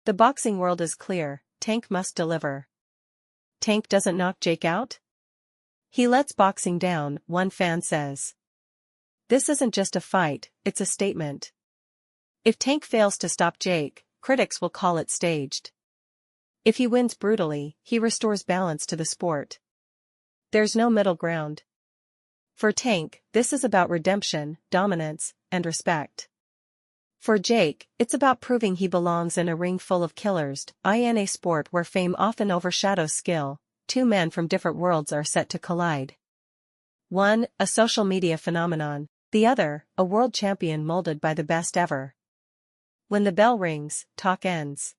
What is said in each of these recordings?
The boxing world is clear, Tank must deliver. Tank doesn't knock Jake out? He lets boxing down, one fan says. This isn't just a fight, it's a statement. If Tank fails to stop Jake, critics will call it staged. If he wins brutally, he restores balance to the sport. There's no middle ground. For Tank, this is about redemption, dominance, and respect. For Jake, it's about proving he belongs in a ring full of killers. In a sport where fame often overshadows skill, two men from different worlds are set to collide. One, a social media phenomenon, the other, a world champion molded by the best ever. When the bell rings, talk ends.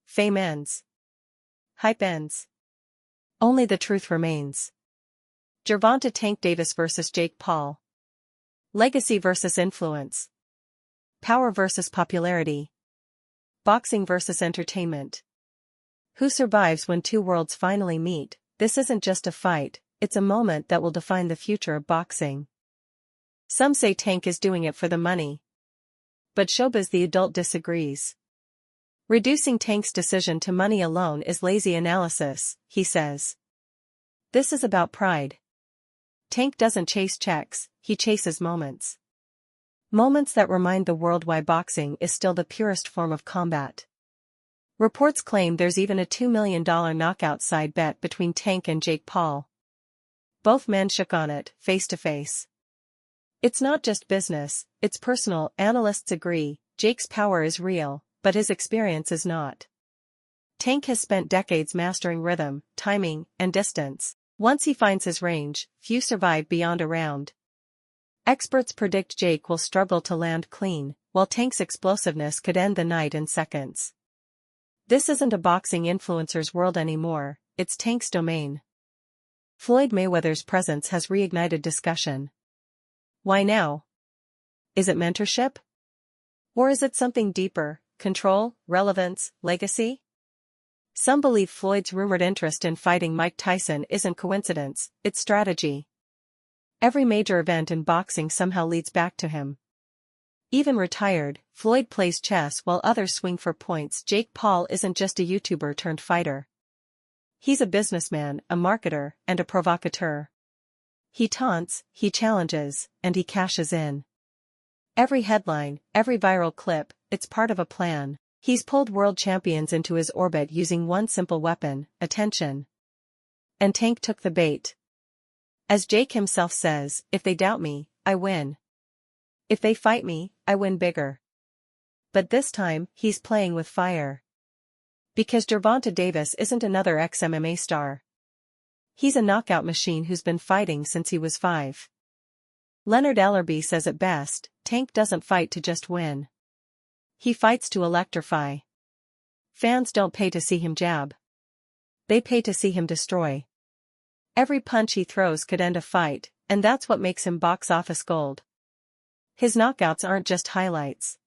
Fame ends. Hype ends. Only the truth remains. Gervonta Tank Davis vs. Jake Paul. Legacy vs. influence. Power vs. popularity. Boxing vs. entertainment. Who survives when two worlds finally meet? This isn't just a fight, it's a moment that will define the future of boxing. Some say Tank is doing it for the money. But showbiz the adult disagrees. Reducing Tank's decision to money alone is lazy analysis, he says. This is about pride. Tank doesn't chase checks, he chases moments. Moments that remind the world why boxing is still the purest form of combat. Reports claim there's even a $2 million knockout side bet between Tank and Jake Paul. Both men shook on it, face to face. It's not just business, it's personal. Analysts agree, Jake's power is real, but his experience is not. Tank has spent decades mastering rhythm, timing, and distance. Once he finds his range, few survive beyond a round. Experts predict Jake will struggle to land clean, while Tank's explosiveness could end the night in seconds. This isn't a boxing influencer's world anymore, it's Tank's domain. Floyd Mayweather's presence has reignited discussion. Why now? Is it mentorship? Or is it something deeper, control, relevance, legacy? Some believe Floyd's rumored interest in fighting Mike Tyson isn't coincidence, it's strategy. Every major event in boxing somehow leads back to him. Even retired, Floyd plays chess while others swing for points. Jake Paul isn't just a YouTuber turned fighter. He's a businessman, a marketer, and a provocateur. He taunts, he challenges, and he cashes in. Every headline, every viral clip, it's part of a plan. He's pulled world champions into his orbit using one simple weapon, attention. And Tank took the bait. As Jake himself says, if they doubt me, I win. If they fight me, I win bigger. But this time, he's playing with fire. Because Gervonta Davis isn't another ex-MMA star. He's a knockout machine who's been fighting since he was 5. Leonard Ellerby says it best, Tank doesn't fight to just win. He fights to electrify. Fans don't pay to see him jab. They pay to see him destroy. Every punch he throws could end a fight, and that's what makes him box office gold. His knockouts aren't just highlights.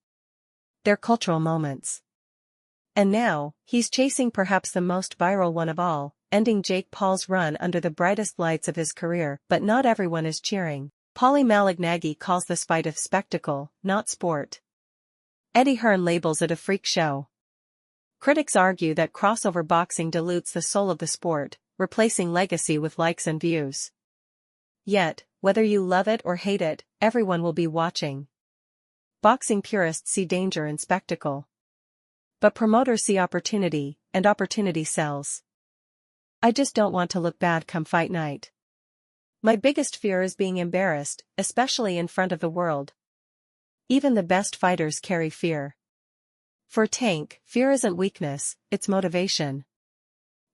They're cultural moments. And now, he's chasing perhaps the most viral one of all, ending Jake Paul's run under the brightest lights of his career. But not everyone is cheering. Paulie Malignaggi calls this fight a spectacle, not sport. Eddie Hearn labels it a freak show. Critics argue that crossover boxing dilutes the soul of the sport, replacing legacy with likes and views. Yet, whether you love it or hate it, everyone will be watching. Boxing purists see danger in spectacle. But promoters see opportunity, and opportunity sells. I just don't want to look bad come fight night. My biggest fear is being embarrassed, especially in front of the world. Even the best fighters carry fear. For Tank, fear isn't weakness, it's motivation.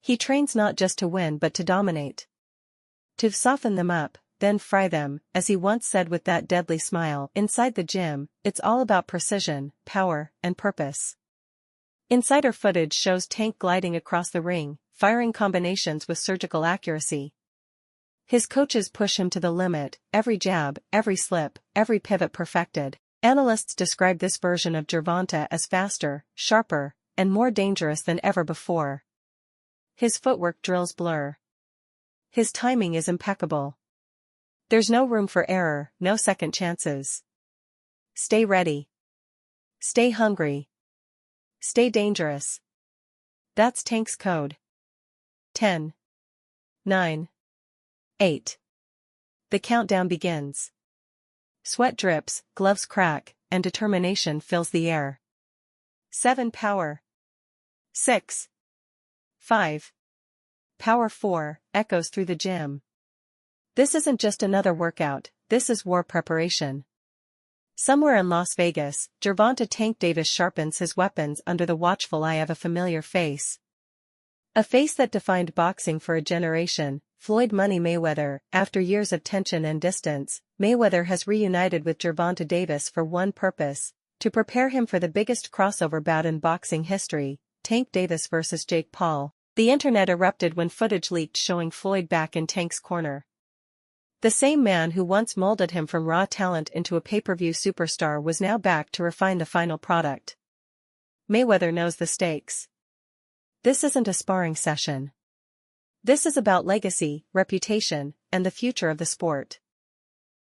He trains not just to win but to dominate. To soften them up, then fry them, as he once said with that deadly smile. Inside the gym, it's all about precision, power, and purpose. Insider footage shows Tank gliding across the ring, firing combinations with surgical accuracy. His coaches push him to the limit, every jab, every slip, every pivot perfected. Analysts describe this version of Gervonta as faster, sharper, and more dangerous than ever before. His footwork drills blur. His timing is impeccable. There's no room for error, no second chances. Stay ready. Stay hungry. Stay dangerous. That's Tank's code. 10. 9. 8. The countdown begins. Sweat drips, gloves crack, and determination fills the air. 7. Power. 6. 5. Power 4 echoes through the gym. This isn't just another workout, this is war preparation. Somewhere in Las Vegas, Gervonta Tank Davis sharpens his weapons under the watchful eye of a familiar face. A face that defined boxing for a generation, Floyd "Money" Mayweather. After years of tension and distance, Mayweather has reunited with Gervonta Davis for one purpose: to prepare him for the biggest crossover bout in boxing history, Tank Davis vs. Jake Paul. The internet erupted when footage leaked showing Floyd back in Tank's corner. The same man who once molded him from raw talent into a pay-per-view superstar was now back to refine the final product. Mayweather knows the stakes. This isn't a sparring session. This is about legacy, reputation, and the future of the sport.